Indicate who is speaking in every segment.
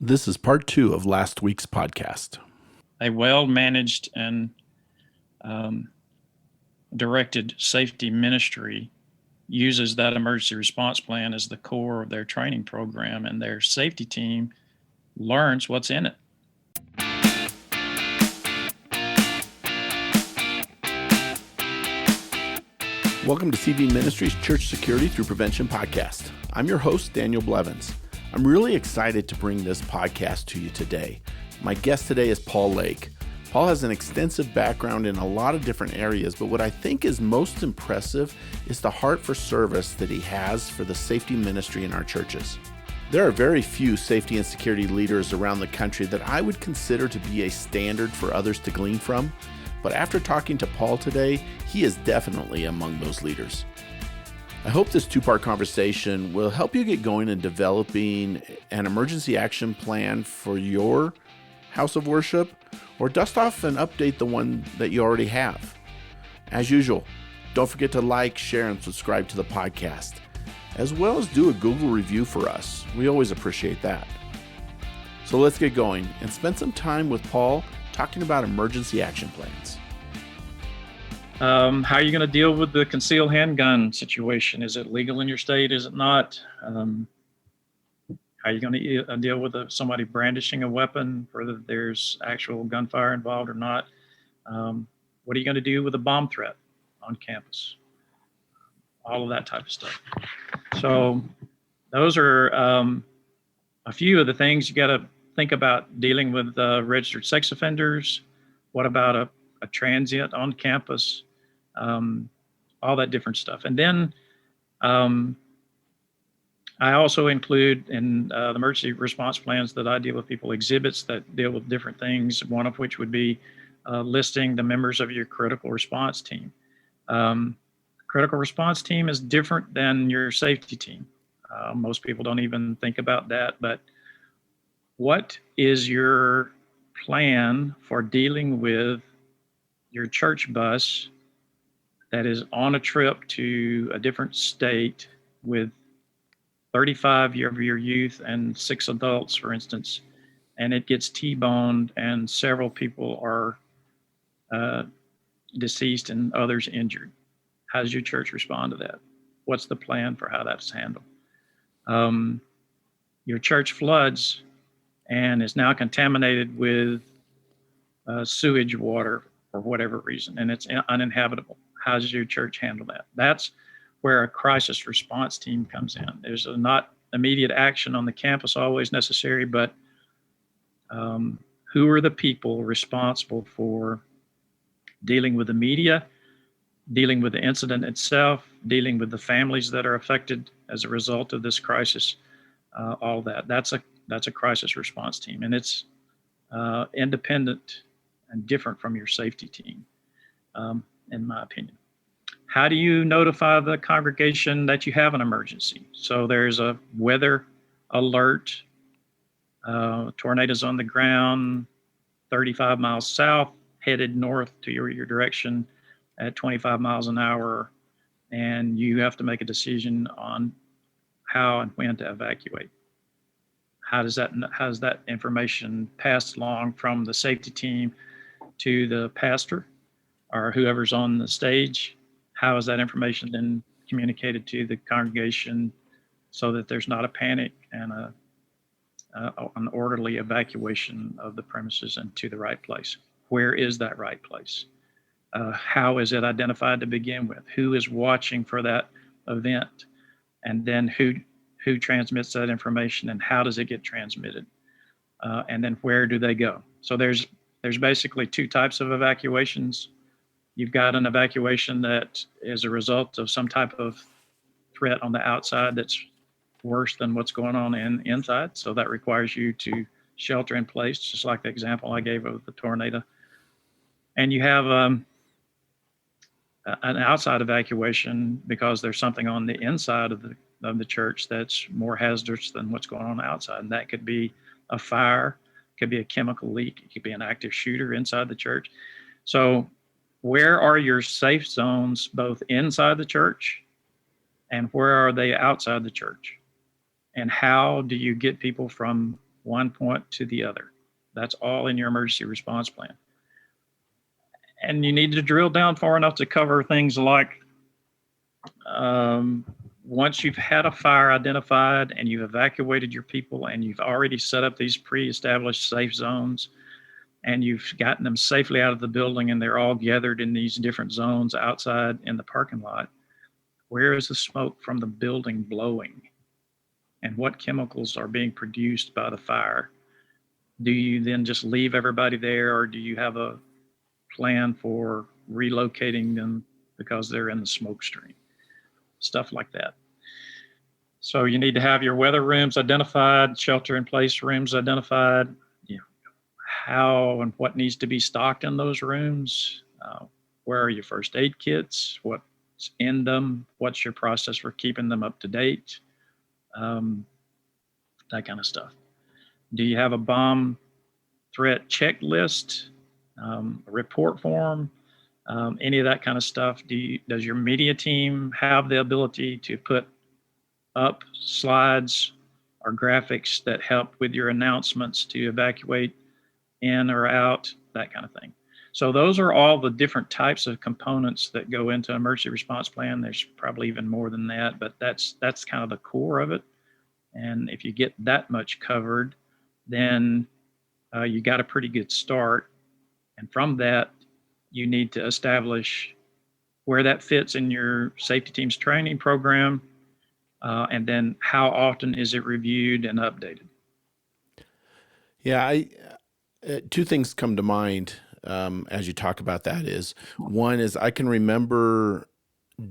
Speaker 1: This is part 2 of last week's podcast.
Speaker 2: A well-managed and directed safety ministry uses that emergency response plan as the core of their training program, and their safety team learns what's in it.
Speaker 1: Welcome to CV Ministries Church Security Through Prevention podcast. I'm your host, Daniel Blevins. I'm really excited to bring this podcast to you today. My guest today is Paul Lake. Paul has an extensive background in a lot of different areas, but what I think is most impressive is the heart for service that he has for the safety ministry in our churches. There are very few safety and security leaders around the country that I would consider to be a standard for others to glean from, but after talking to Paul today, he is definitely among those leaders. I hope this two-part conversation will help you get going in developing an emergency action plan for your house of worship, or dust off and update the one that you already have. As usual, don't forget to like, share, and subscribe to the podcast, as well as do a Google review for us. We always appreciate that. So let's get going and spend some time with Paul talking about emergency action plans.
Speaker 2: How are you going to deal with the concealed handgun situation? Is it legal in your state? Is it not? How are you going to deal with somebody brandishing a weapon, whether there's actual gunfire involved or not? What are you going to do with a bomb threat on campus? All of that type of stuff. So those are a few of the things you got to think about dealing with registered sex offenders. What about a transient on campus? All that different stuff. And then I also include in the emergency response plans that I deal with people exhibits that deal with different things, one of which would be listing the members of your critical response team. Critical response team is different than your safety team. Most people don't even think about that, but what is your plan for dealing with your church bus that is on a trip to a different state with 35 of your youth and 6 adults, for instance, and it gets T-boned and several people are deceased and others injured? How does your church respond to that? What's the plan for how that's handled? Your church floods and is now contaminated with sewage water for whatever reason, and it's uninhabitable. How does your church handle that? That's where a crisis response team comes in. There's not immediate action on the campus always necessary, but who are the people responsible for dealing with the media, dealing with the incident itself, dealing with the families that are affected as a result of this crisis? All that. That's a crisis response team, and it's independent and different from your safety team, in my opinion. How do you notify the congregation that you have an emergency? So there's a weather alert, tornadoes on the ground, 35 miles south, headed north to your direction at 25 miles an hour, and you have to make a decision on how and when to evacuate. How does that information passed along from the safety team to the pastor or whoever's on the stage? How is that information then communicated to the congregation so that there's not a panic and an orderly evacuation of the premises and to the right place? Where is that right place? How is it identified to begin with? Who is watching for that event? And then who transmits that information and how does it get transmitted? And then where do they go? So there's basically 2 types of evacuations. You've got an evacuation that is a result of some type of threat on the outside that's worse than what's going on inside. So that requires you to shelter in place, just like the example I gave of the tornado. And you have an outside evacuation because there's something on the inside of the church that's more hazardous than what's going on outside. And that could be a fire, could be a chemical leak, it could be an active shooter inside the church. So where are your safe zones both inside the church and where are they outside the church? And how do you get people from one point to the other. That's all in your emergency response plan. And you need to drill down far enough to cover things like once you've had a fire identified and you've evacuated your people and you've already set up these pre-established safe zones and you've gotten them safely out of the building and they're all gathered in these different zones outside in the parking lot, where is the smoke from the building blowing? And what chemicals are being produced by the fire? Do you then just leave everybody there, or do you have a plan for relocating them because they're in the smoke stream? Stuff like that. So you need to have your weather rooms identified, shelter in place rooms identified, how and what needs to be stocked in those rooms. Where are your first aid kits? What's in them? What's your process for keeping them up to date? That kind of stuff. Do you have a bomb threat checklist, a report form, any of that kind of stuff? Does your media team have the ability to put up slides or graphics that help with your announcements to evacuate in or out, that kind of thing? So those are all the different types of components that go into an emergency response plan. There's probably even more than that, but that's kind of the core of it. And if you get that much covered, then you got a pretty good start. And from that, you need to establish where that fits in your safety team's training program, and then how often is it reviewed and updated.
Speaker 1: Yeah, two things come to mind as you talk about that. Is one is I can remember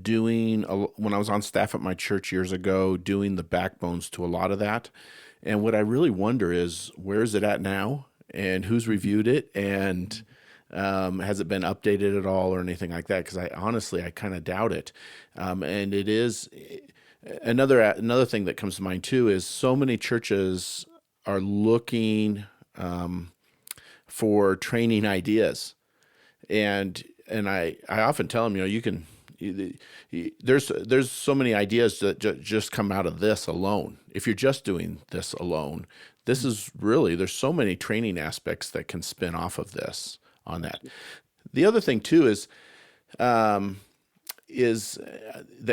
Speaker 1: doing when I was on staff at my church years ago, doing the backbones to a lot of that. And what I really wonder is, where is it at now, and who's reviewed it, and has it been updated at all or anything like that? Because I kind of doubt it. And it is another thing that comes to mind too is so many churches are looking for training ideas, and I often tell them, you can. There's so many ideas that just come out of this alone. If you're just doing this alone, this is really, there's so many training aspects that can spin off of this on that. The other thing too is that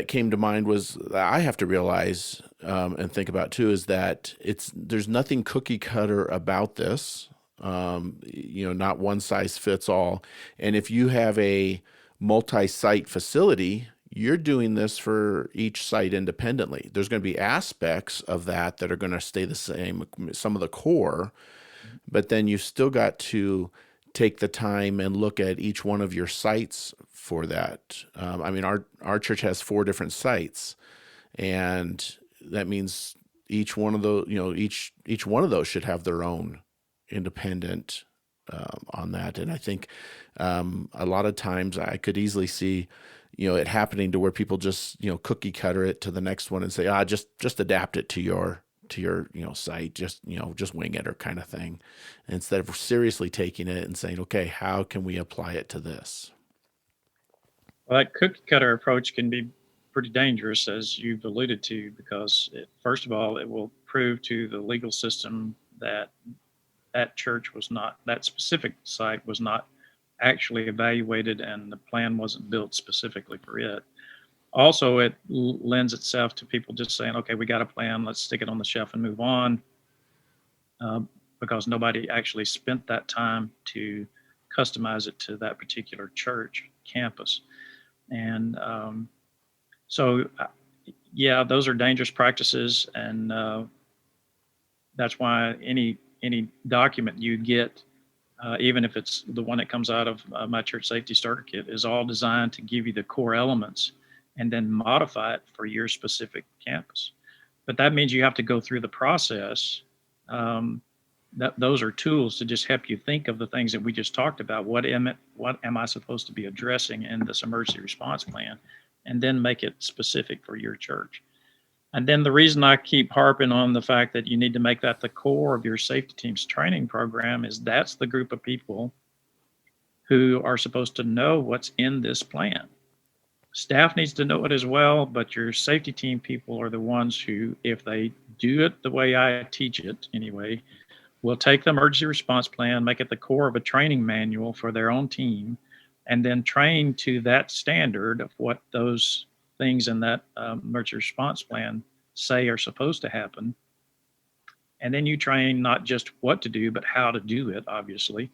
Speaker 1: came to mind was that I have to realize and think about too is that there's nothing cookie cutter about this. Not one size fits all. And if you have a multi-site facility, you're doing this for each site independently. There's going to be aspects of that are going to stay the same, some of the core, but then you've still got to take the time and look at each one of your sites for that. Our church has 4 different sites, and that means each one of those, each one of those should have their own independent on that. And I think a lot of times I could easily see, it happening to where people just, cookie cutter it to the next one and say, just adapt it to your site, just wing it or kind of thing, instead of seriously taking it and saying, okay, how can we apply it to this?
Speaker 2: Well, that cookie cutter approach can be pretty dangerous, as you've alluded to, because first of all, it will prove to the legal system that church was not, that specific site was not actually evaluated and the plan wasn't built specifically for it. Also, it lends itself to people just saying, okay, we got a plan, let's stick it on the shelf and move on, because nobody actually spent that time to customize it to that particular church campus. And those are dangerous practices, and that's why any document you get, even if it's the one that comes out of my church safety starter kit, is all designed to give you the core elements and then modify it for your specific campus. But that means you have to go through the process. Those are tools to just help you think of the things that we just talked about. What am I supposed to be addressing in this emergency response plan, and then make it specific for your church. And then the reason I keep harping on the fact that you need to make that the core of your safety team's training program is that's the group of people who are supposed to know what's in this plan. Staff needs to know it as well, but your safety team people are the ones who, if they do it the way I teach it anyway, will take the emergency response plan, make it the core of a training manual for their own team, and then train to that standard of what those things in that emergency response plan say are supposed to happen. And then you train not just what to do, but how to do it, obviously.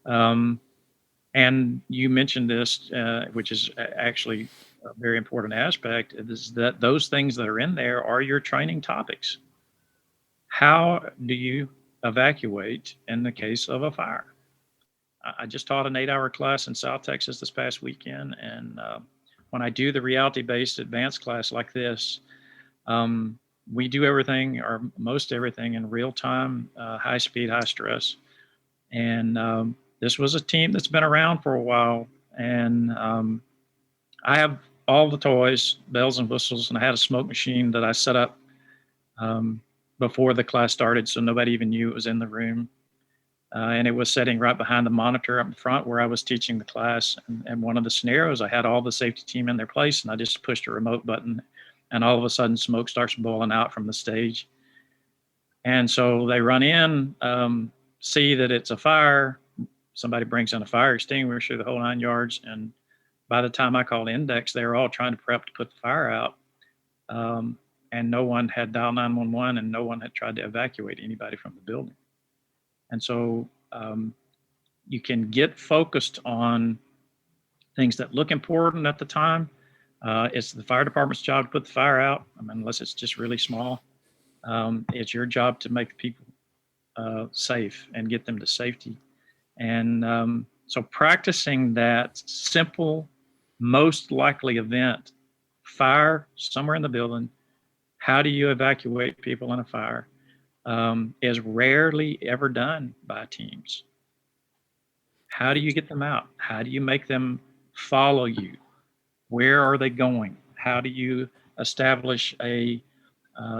Speaker 2: And you mentioned this, which is actually a very important aspect, is that those things that are in there are your training topics. How do you evacuate in the case of a fire? I just taught an 8-hour class in South Texas this past weekend. And when I do the reality-based advanced class like this, we do everything or most everything in real time, high speed, high stress. And this was a team that's been around for a while. And I have all the toys, bells and whistles, and I had a smoke machine that I set up before the class started, so nobody even knew it was in the room. And it was sitting right behind the monitor up in front where I was teaching the class. And one of the scenarios, I had all the safety team in their place, and I just pushed a remote button, and all of a sudden smoke starts boiling out from the stage. And so they run in, see that it's a fire. Somebody brings in a fire extinguisher, the whole 9 yards. And by the time I called index, they were all trying to prep to put the fire out. And no one had dialed 911, and no one had tried to evacuate anybody from the building. And so you can get focused on things that look important at the time. It's the fire department's job to put the fire out, unless it's just really small. It's your job to make the people safe and get them to safety. And so practicing that simple, most likely event, fire somewhere in the building, how do you evacuate people in a fire, is rarely ever done by teams. How do you get them out? How do you make them follow you? Where are they going? How do you establish a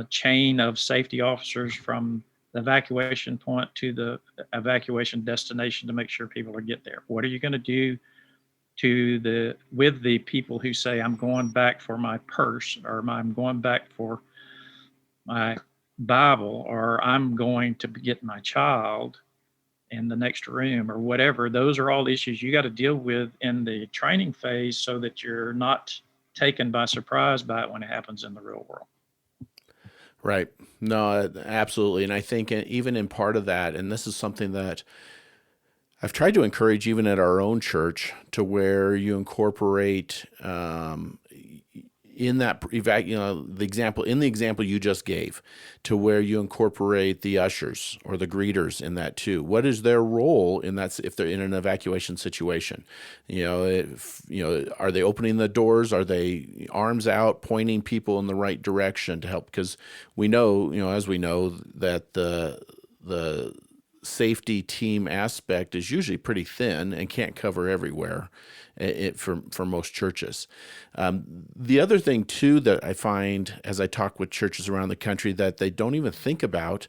Speaker 2: chain of safety officers from the evacuation point to the evacuation destination to make sure people are get there? What are you going to do with the people who say, I'm going back for my purse, or I'm going back for my Bible, or I'm going to get my child in the next room, or whatever? Those are all issues you got to deal with in the training phase so that you're not taken by surprise by it when it happens in the real world.
Speaker 1: Right. No, absolutely. And I think even in part of that, and this is something that I've tried to encourage even at our own church, to where you incorporate in that the example you just gave, to where you incorporate the ushers or the greeters in that too. What is their role in that if they're in an evacuation situation? Are they opening the doors? Are they arms out, pointing people in the right direction to help? Because we know, as we know, that the safety team aspect is usually pretty thin and can't cover everywhere for most churches. The other thing too that I find as I talk with churches around the country that they don't even think about,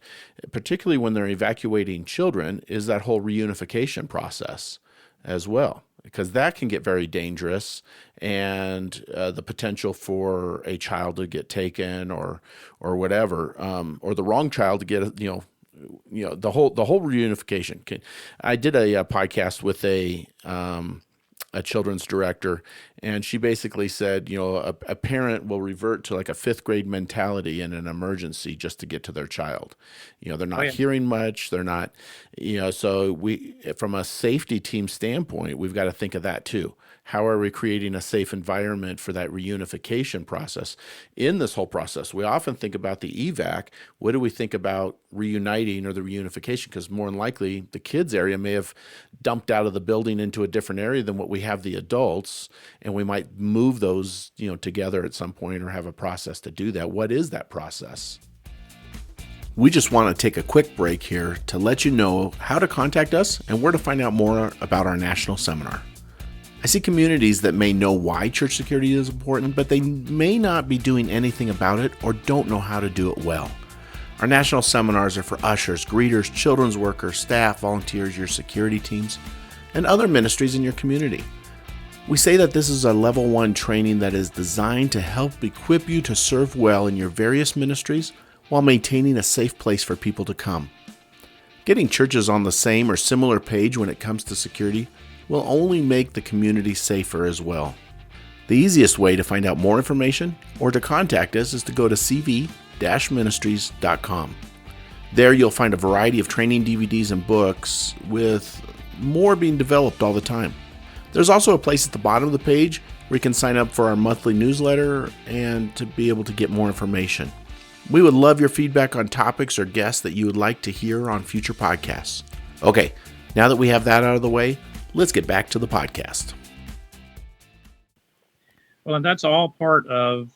Speaker 1: particularly when they're evacuating children, is that whole reunification process as well, because that can get very dangerous, and the potential for a child to get taken or whatever, or the wrong child to get the whole reunification. I did a podcast with a children's director, and she basically said, a parent will revert to like a 5th grade mentality in an emergency just to get to their child. They're not hearing much. They're not, so from a safety team standpoint, we've got to think of that too. How are we creating a safe environment for that reunification process? In this whole process, we often think about the evac. What do we think about reuniting or the reunification? Because more than likely, the kids area may have dumped out of the building into a different area than what we have the adults, and we might move those, together at some point, or have a process to do that. What is that process? We just want to take a quick break here to let you know how to contact us and where to find out more about our national seminar. I see communities that may know why church security is important, but they may not be doing anything about it or don't know how to do it well. Our national seminars are for ushers, greeters, children's workers, staff, volunteers, your security teams, and other ministries in your community. We say that this is a level 1 training that is designed to help equip you to serve well in your various ministries while maintaining a safe place for people to come. Getting churches on the same or similar page when it comes to security will only make the community safer as well. The easiest way to find out more information or to contact us is to go to cv-ministries.com. There you'll find a variety of training DVDs and books, with more being developed all the time. There's also a place at the bottom of the page where you can sign up for our monthly newsletter and to be able to get more information. We would love your feedback on topics or guests that you would like to hear on future podcasts. Okay, now that we have that out of the way, let's get back to the podcast.
Speaker 2: Well, and that's all part of,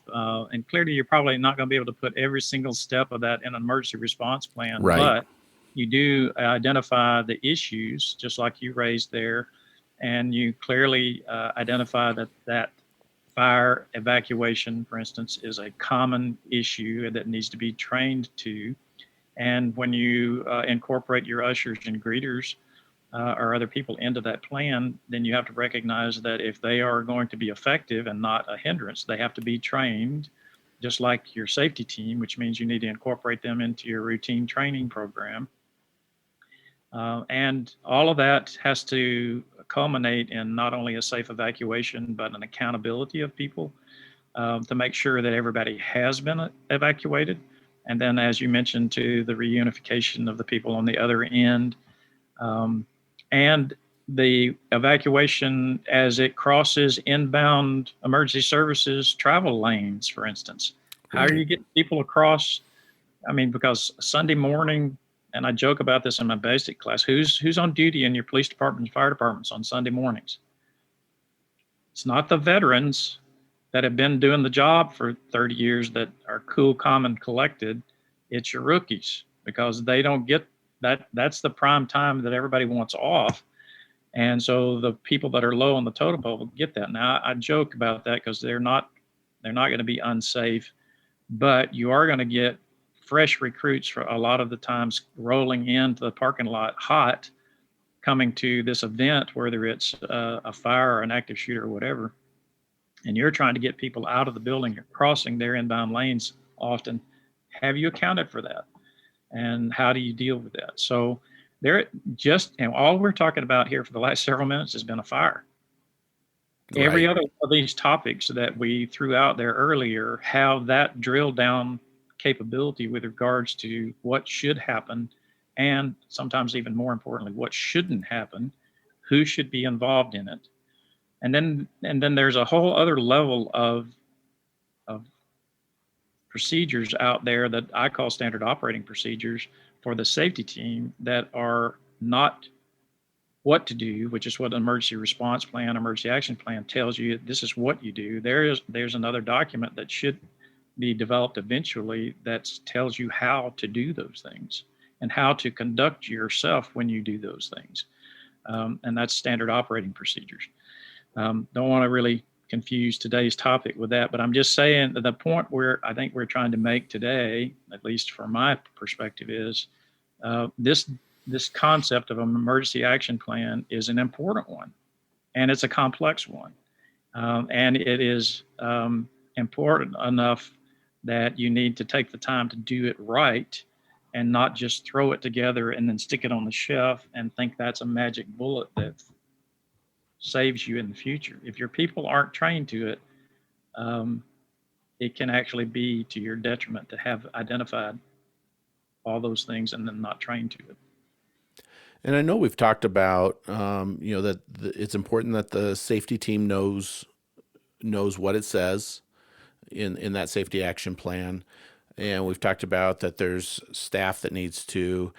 Speaker 2: and clearly you're probably not going to be able to put every single step of that in an emergency response plan,
Speaker 1: Right.
Speaker 2: But you do identify the issues, just like you raised there, and you clearly identify that fire evacuation, for instance, is a common issue that needs to be trained to. And when you incorporate your ushers and greeters or other people into that plan, then you have to recognize that if they are going to be effective and not a hindrance, they have to be trained just like your safety team, which means you need to incorporate them into your routine training program. And all of that has to culminate in not only a safe evacuation, but an accountability of people to make sure that everybody has been evacuated. And then, as you mentioned, to the reunification of the people on the other end. And the evacuation as it crosses inbound emergency services travel lanes, for instance. How
Speaker 1: Right.
Speaker 2: are you getting people across? I mean, because Sunday morning, and I joke about this in my basic class, who's on duty in your police departments, fire departments on Sunday mornings? It's not the veterans that have been doing the job for 30 years that are cool, calm, and collected. It's your rookies, because they don't get that. That's the prime time that everybody wants off. And so the people that are low on the totem pole get that. Now I joke about that because they're not going to be unsafe, but you are going to get fresh recruits for a lot of the times rolling into the parking lot hot, coming to this event, whether it's a fire or an active shooter or whatever, and you're trying to get people out of the building. You're crossing their inbound lanes often. Have you accounted for that? And how do you deal with that? So and all we're talking about here for the last several minutes has been a fire.
Speaker 1: Right.
Speaker 2: Every other of these topics that we threw out there earlier have that drill down capability with regards to what should happen, and sometimes even more importantly, what shouldn't happen, who should be involved in it. And then there's a whole other level of procedures out there that I call standard operating procedures for the safety team that are not what to do, which is what an emergency response plan, emergency action plan tells you. This is what you do. There's another document that should be developed eventually that tells you how to do those things and how to conduct yourself when you do those things. And that's standard operating procedures. Don't want to really confuse today's topic with that, but I'm just saying that the point where I think we're trying to make today, at least from my perspective, is this concept of an emergency action plan is an important one, and it's a complex one, and it is important enough that you need to take the time to do it right and not just throw it together and then stick it on the shelf and think that's a magic bullet that saves you in the future. If your people aren't trained to it, it can actually be to your detriment to have identified all those things and then not trained to it.
Speaker 1: And I know we've talked about, that it's important that the safety team knows what it says in that safety action plan. And we've talked about that there's staff that needs to.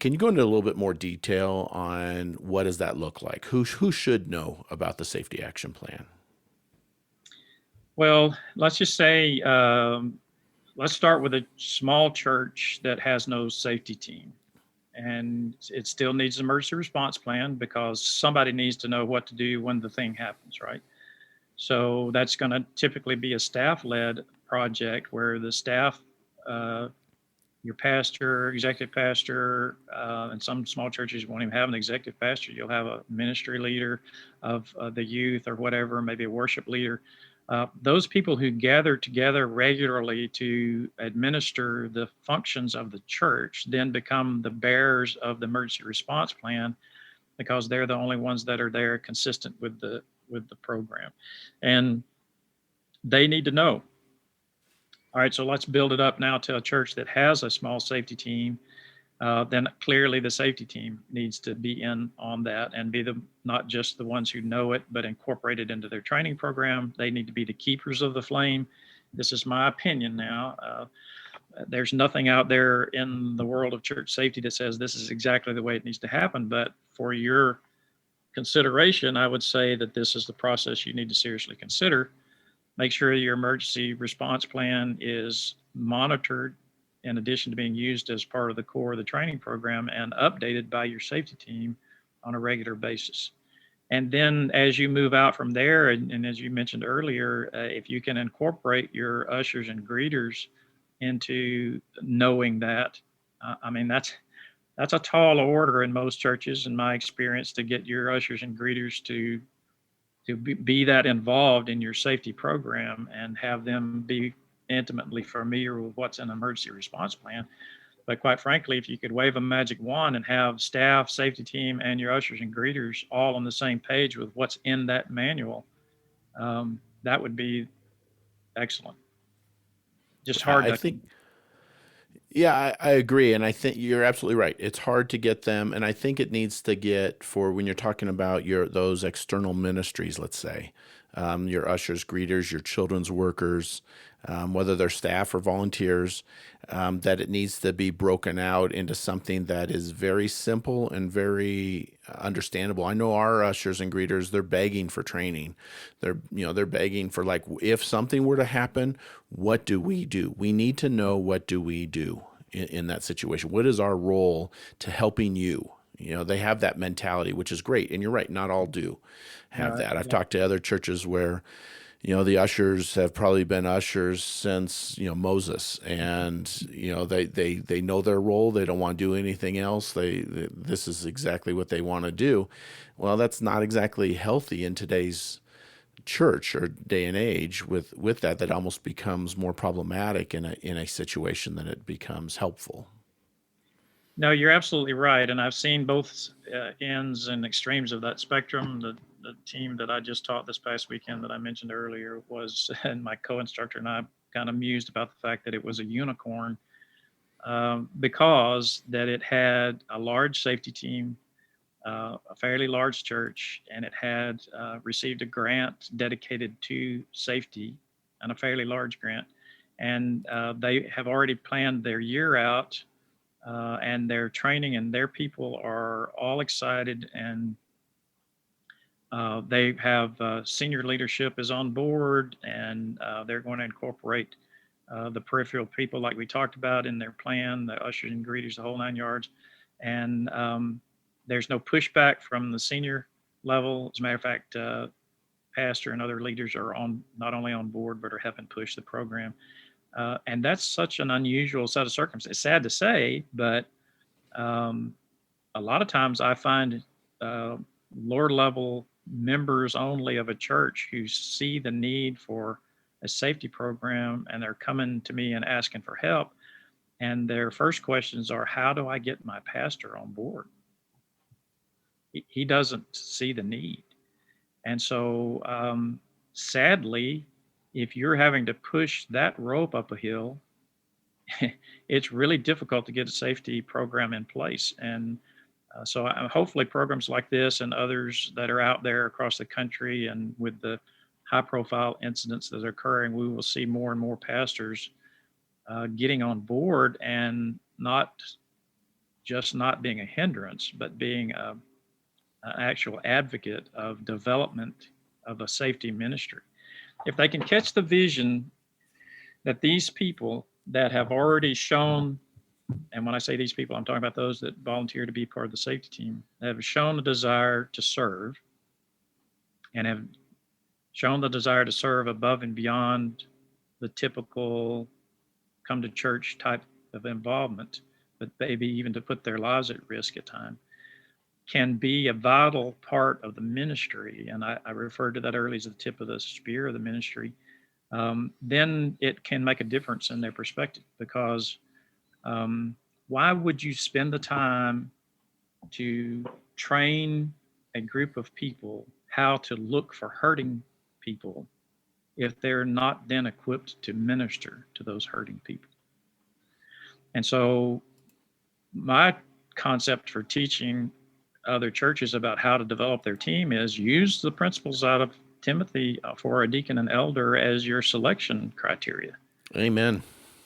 Speaker 1: Can you go into a little bit more detail on what does that look like? Who should know about the safety action plan?
Speaker 2: Well, let's just say, let's start with a small church that has no safety team. And it still needs an emergency response plan because somebody needs to know what to do when the thing happens, right? So that's going to typically be a staff-led project where the staff, your pastor, executive pastor, and some small churches won't even have an executive pastor. You'll have a ministry leader of the youth or whatever, maybe a worship leader. Those people who gather together regularly to administer the functions of the church then become the bearers of the emergency response plan, because they're the only ones that are there consistent with the program. And they need to know, all right, so let's build it up now to a church that has a small safety team. Then clearly the safety team needs to be in on that and be not just the ones who know it, but incorporate it into their training program. They need to be the keepers of the flame. This is my opinion now. There's nothing out there in the world of church safety that says this is exactly the way it needs to happen. But for your consideration, I would say that this is the process you need to seriously consider. Make sure your emergency response plan is monitored in addition to being used as part of the core of the training program and updated by your safety team on a regular basis. And then as you move out from there, and as you mentioned earlier, if you can incorporate your ushers and greeters into knowing that, I mean, that's a tall order in most churches, in my experience, to get your ushers and greeters to be that involved in your safety program and have them be intimately familiar with what's an emergency response plan. But quite frankly, if you could wave a magic wand and have staff, safety team, and your ushers and greeters all on the same page with what's in that manual, that would be excellent. Just hard
Speaker 1: I
Speaker 2: to.
Speaker 1: think, yeah, I agree. And I think you're absolutely right. It's hard to get them. And I think it needs to get for when you're talking about those external ministries, let's say, your ushers, greeters, your children's workers, whether they're staff or volunteers, that it needs to be broken out into something that is very simple and very understandable. I know our ushers and greeters, they're begging for training. They're begging for, like, if something were to happen, what do we do? We need to know, what do we do in that situation? What is our role to helping you? They have that mentality, which is great. And you're right, not all do have that. I've
Speaker 2: Yeah.
Speaker 1: talked to other churches where the ushers have probably been ushers since, Moses, and, they know their role. They don't want to do anything else. This is exactly what they want to do. Well, that's not exactly healthy in today's church or day and age. With that almost becomes more problematic in a situation than it becomes helpful.
Speaker 2: No, you're absolutely right. And I've seen both ends and extremes of that spectrum. The team that I just taught this past weekend that I mentioned earlier was, and my co-instructor and I kind of mused about the fact that it was a unicorn, because that it had a large safety team, a fairly large church, and it had received a grant dedicated to safety, and a fairly large grant. And they have already planned their year out, and their training and their people are all excited, and they have senior leadership is on board, and they're going to incorporate the peripheral people like we talked about in their plan, the ushers and greeters, the whole 9 yards. And there's no pushback from the senior level. As a matter of fact, pastor and other leaders are not only on board, but are helping push the program. And that's such an unusual set of circumstances. It's sad to say, but um, a lot of times I find uh, lower level members only of a church who see the need for a safety program, and they're coming to me and asking for help. And their first questions are, how do I get my pastor on board? He doesn't see the need. And so, sadly, if you're having to push that rope up a hill, it's really difficult to get a safety program in place. And so hopefully programs like this and others that are out there across the country, and with the high profile incidents that are occurring, we will see more and more pastors getting on board, and not being a hindrance, but being an actual advocate of development of a safety ministry. If they can catch the vision that these people that have already shown, and when I say these people, I'm talking about those that volunteer to be part of the safety team, have shown a desire to serve, and have shown the desire to serve above and beyond the typical come to church type of involvement, but maybe even to put their lives at risk at times. can be a vital part of the ministry, and I referred to that earlier as the tip of the spear of the ministry, then it can make a difference in their perspective. Because why would you spend the time to train a group of people how to look for hurting people if they're not then equipped to minister to those hurting people? And so my concept for teaching other churches about how to develop their team is use the principles out of Timothy for a deacon and elder as your selection criteria.
Speaker 1: Amen.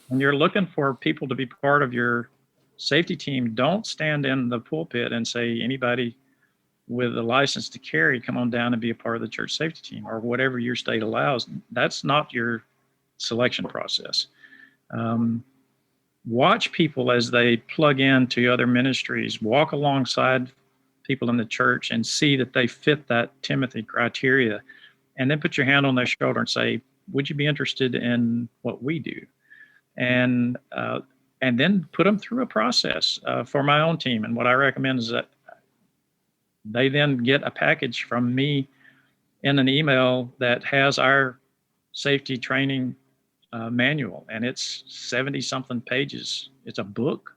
Speaker 2: When you're looking for people to be part of your safety team, don't stand in the pulpit and say, anybody with a license to carry, come on down and be a part of the church safety team, or whatever your state allows. That's not your selection process. Watch people as they plug into other ministries, walk alongside people in the church and see that they fit that Timothy criteria, and then put your hand on their shoulder and say, would you be interested in what we do? And then put them through a process. For my own team, and what I recommend is that they then get a package from me in an email that has our safety training manual, and it's 70 something pages. It's a book,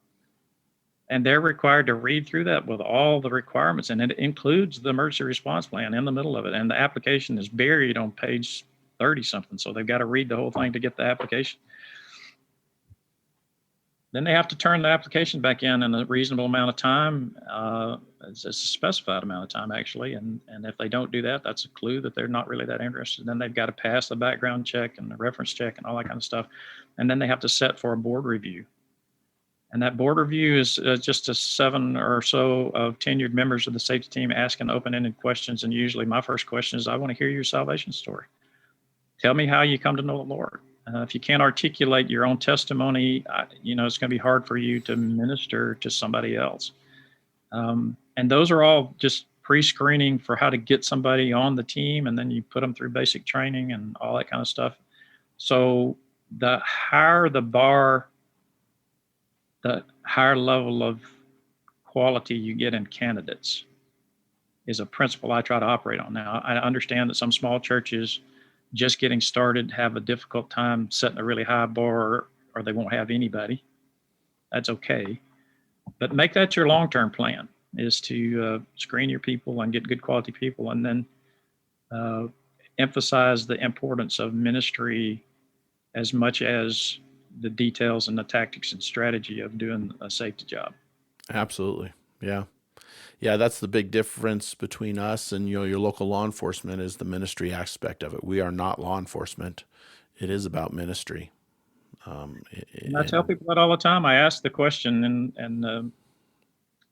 Speaker 2: and they're required to read through that with all the requirements, and it includes the emergency response plan in the middle of it, and the application is buried on page 30 something, so they've got to read the whole thing to get the application. Then they have to turn the application back in a reasonable amount of time. It's a specified amount of time, actually. And if they don't do that, that's a clue that they're not really that interested. Then they've got to pass the background check and the reference check and all that kind of stuff. And then they have to set for a board review. And that board review is just a 7 or so of tenured members of the safety team asking open-ended questions. And usually my first question is, I want to hear your salvation story. Tell me how you come to know the Lord. If you can't articulate your own testimony, it's going to be hard for you to minister to somebody else. And those are all just pre-screening for how to get somebody on the team, and then you put them through basic training and all that kind of stuff. So the higher the bar, the higher level of quality you get in candidates is a principle I try to operate on. Now, I understand that some small churches just getting started have a difficult time setting a really high bar, or they won't have anybody. That's okay. But make that your long-term plan, is to screen your people and get good quality people, and then emphasize the importance of ministry as much as the details and the tactics and strategy of doing a safety job.
Speaker 1: Absolutely. Yeah. Yeah, that's the big difference between us and your local law enforcement is the ministry aspect of it. We are not law enforcement. It is about ministry.
Speaker 2: And I tell people that all the time. I ask the question, and of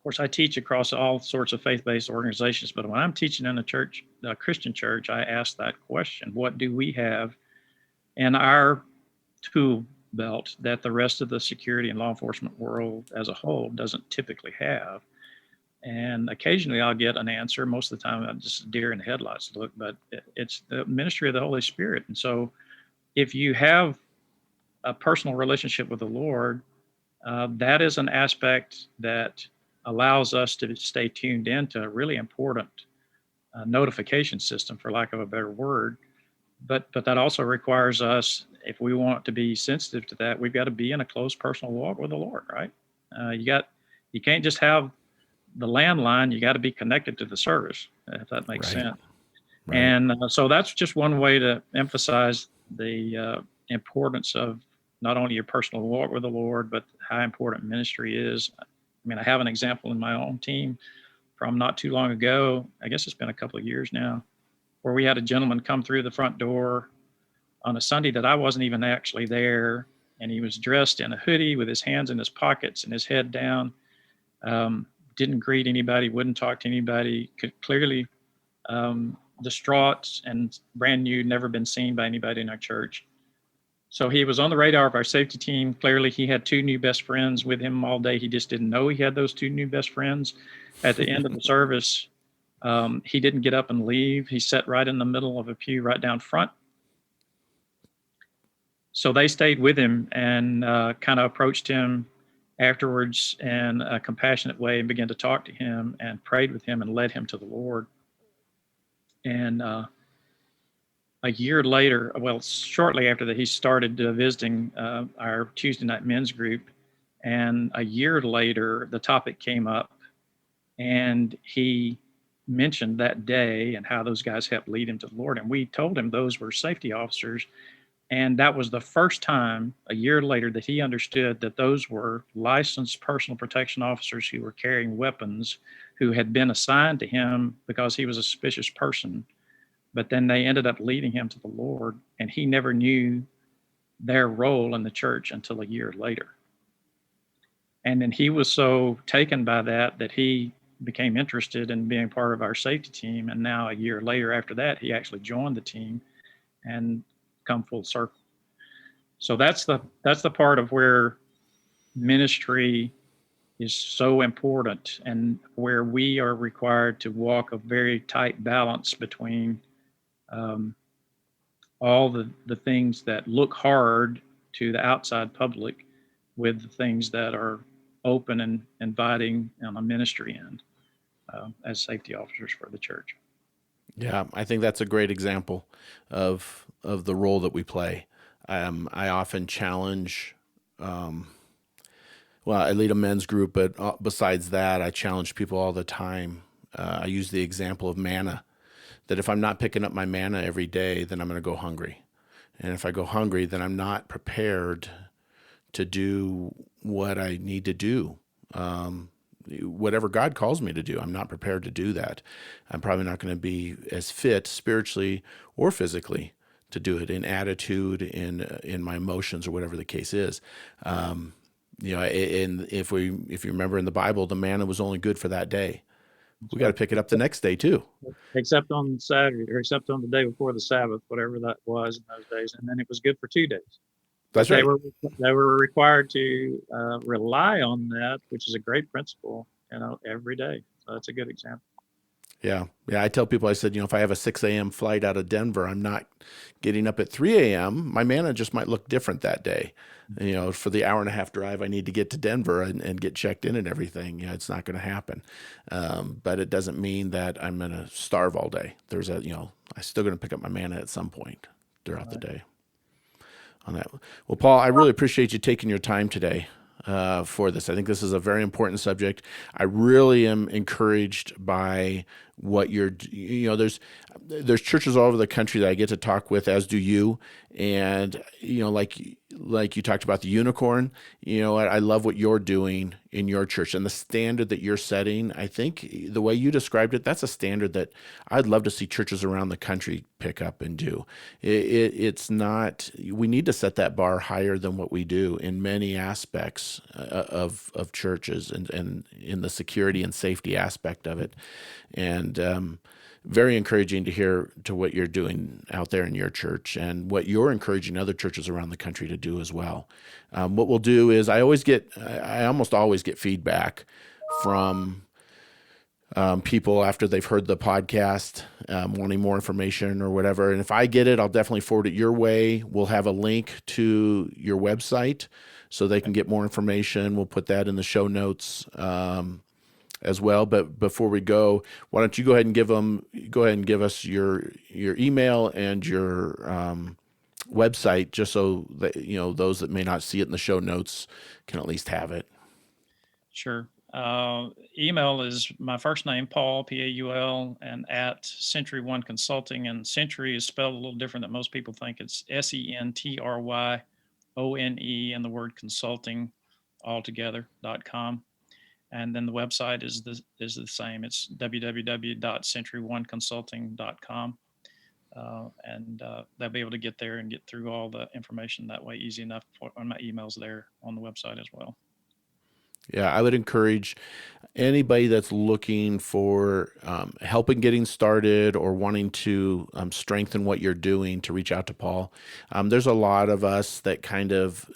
Speaker 2: course, I teach across all sorts of faith-based organizations. But when I'm teaching in a Christian church, I ask that question: what do we have in our tool belt that the rest of the security and law enforcement world as a whole doesn't typically have? And occasionally I'll get an answer. Most of the time, I'm just a deer in the headlights look, but it's the ministry of the Holy Spirit. And so if you have a personal relationship with the Lord, that is an aspect that allows us to stay tuned into a really important notification system, for lack of a better word. But that also requires us, if we want to be sensitive to that, we've got to be in a close personal walk with the Lord, right? You can't just have the landline, you got to be connected to the service, if that makes sense. Right. And so that's just one way to emphasize the importance of not only your personal walk with the Lord, but how important ministry is. I mean, I have an example in my own team from not too long ago. I guess it's been a couple of years now, where we had a gentleman come through the front door on a Sunday that I wasn't even actually there. And he was dressed in a hoodie with his hands in his pockets and his head down. Didn't greet anybody, wouldn't talk to anybody, could clearly distraught and brand new, never been seen by anybody in our church. So he was on the radar of our safety team. Clearly, he had 2 new best friends with him all day. He just didn't know he had those 2 new best friends. At the end of the service, he didn't get up and leave. He sat right in the middle of a pew right down front. So they stayed with him and kind of approached him afterwards in a compassionate way and began to talk to him and prayed with him and led him to the Lord. And a year later, well, shortly after that, he started visiting our Tuesday night men's group. And a year later, the topic came up, and he mentioned that day and how those guys helped lead him to the Lord. And we told him those were safety officers. And that was the first time a year later that he understood that those were licensed personal protection officers who were carrying weapons, who had been assigned to him because he was a suspicious person. But then they ended up leading him to the Lord, and he never knew their role in the church until a year later. And then he was so taken by that that he became interested in being part of our safety team. And now a year later after that, he actually joined the team and come full circle. So that's the part of where ministry is so important, and where we are required to walk a very tight balance between all the things that look hard to the outside public with the things that are open and inviting on a ministry end as safety officers for the church.
Speaker 1: Yeah, I think that's a great example of the role that we play. I often challenge. Well, I lead a men's group, but besides that, I challenge people all the time. I use the example of manna, that if I'm not picking up my manna every day, then I'm going to go hungry. And if I go hungry, then I'm not prepared to do what I need to do. Whatever God calls me to do, I'm not prepared to do that. I'm probably not going to be as fit spiritually or physically to do it, in attitude, in my emotions, or whatever the case is. And if you remember in the Bible, the manna was only good for that day. We got to pick it up the next day too.
Speaker 2: Except on Saturday, or except on the day before the Sabbath, whatever that was in those days, and then it was good for 2 days.
Speaker 1: That's right.
Speaker 2: They were required to rely on that, which is a great principle, every day. So that's a good example.
Speaker 1: Yeah. I tell people, I said, if I have a 6 a.m. flight out of Denver, I'm not getting up at 3 a.m. My manna just might look different that day. For the hour and a half drive I need to get to Denver and get checked in and everything, it's not going to happen. But it doesn't mean that I'm going to starve all day. I'm still going to pick up my manna at some point throughout the day on that. Well, Paul, I really appreciate you taking your time today for this. I think this is a very important subject. I really am encouraged by what there's churches all over the country that I get to talk with, as do you. And, like you talked about the unicorn, I love what you're doing in your church and the standard that you're setting. I think the way you described it, that's a standard that I'd love to see churches around the country pick up and do. It's not, we need to set that bar higher than what we do in many aspects of churches, and in the security and safety aspect of it. And very encouraging to hear to what you're doing out there in your church, and what you're encouraging other churches around the country to do as well. What we'll do is I almost always get feedback from people after they've heard the podcast, wanting more information or whatever. And if I get it, I'll definitely forward it your way. We'll have a link to your website so they can get more information. We'll put that in the show notes as well. But before we go, why don't you go ahead and give us your email and your website, just so that those that may not see it in the show notes can at least have it.
Speaker 2: Sure. Email is my first name, Paul, Paul, and at Sentry One Consulting. And Sentry is spelled a little different than most people think. It's SentryOne, and the word consulting altogether.com. And then the website is the same. It's www.sentryoneconsulting.com. And they'll be able to get there and get through all the information that way easy enough. On my email's there on the website as well.
Speaker 1: Yeah, I would encourage anybody that's looking for help in getting started or wanting to strengthen what you're doing to reach out to Paul. There's a lot of us that kind of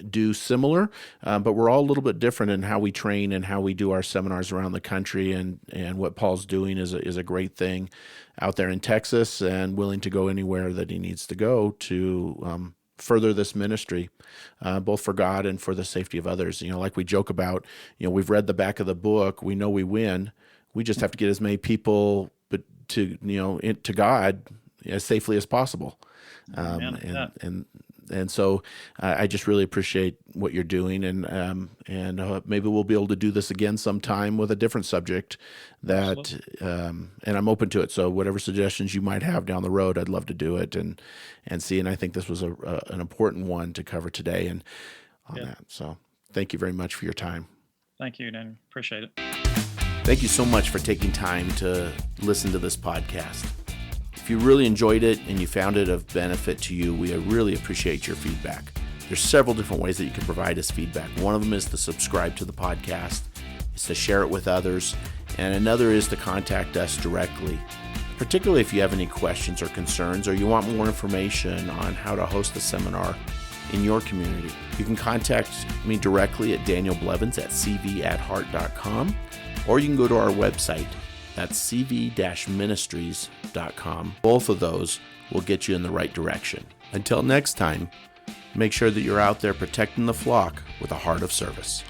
Speaker 1: do similar, but we're all a little bit different in how we train and how we do our seminars around the country. And what Paul's doing is a great thing out there in Texas, and willing to go anywhere that he needs to go to further this ministry, both for God and for the safety of others. Like we joke about, we've read the back of the book. We know we win. We just have to get as many people to God as safely as possible. And so I just really appreciate what you're doing, and maybe we'll be able to do this again sometime with a different subject and I'm open to it. So whatever suggestions you might have down the road, I'd love to do it and see. And I think this was an important one to cover today and on that. So thank you very much for your time.
Speaker 2: Thank you, Dan. Appreciate it.
Speaker 1: Thank you so much for taking time to listen to this podcast. If you really enjoyed it and you found it of benefit to you, we really appreciate your feedback. There's several different ways that you can provide us feedback. One of them is to subscribe to the podcast, is to share it with others, and another is to contact us directly, particularly if you have any questions or concerns or you want more information on how to host a seminar in your community. You can contact me directly at danielblevins@cv@heart.com, or you can go to our website. That's cv-ministries.com. Both of those will get you in the right direction. Until next time, make sure that you're out there protecting the flock with a heart of service.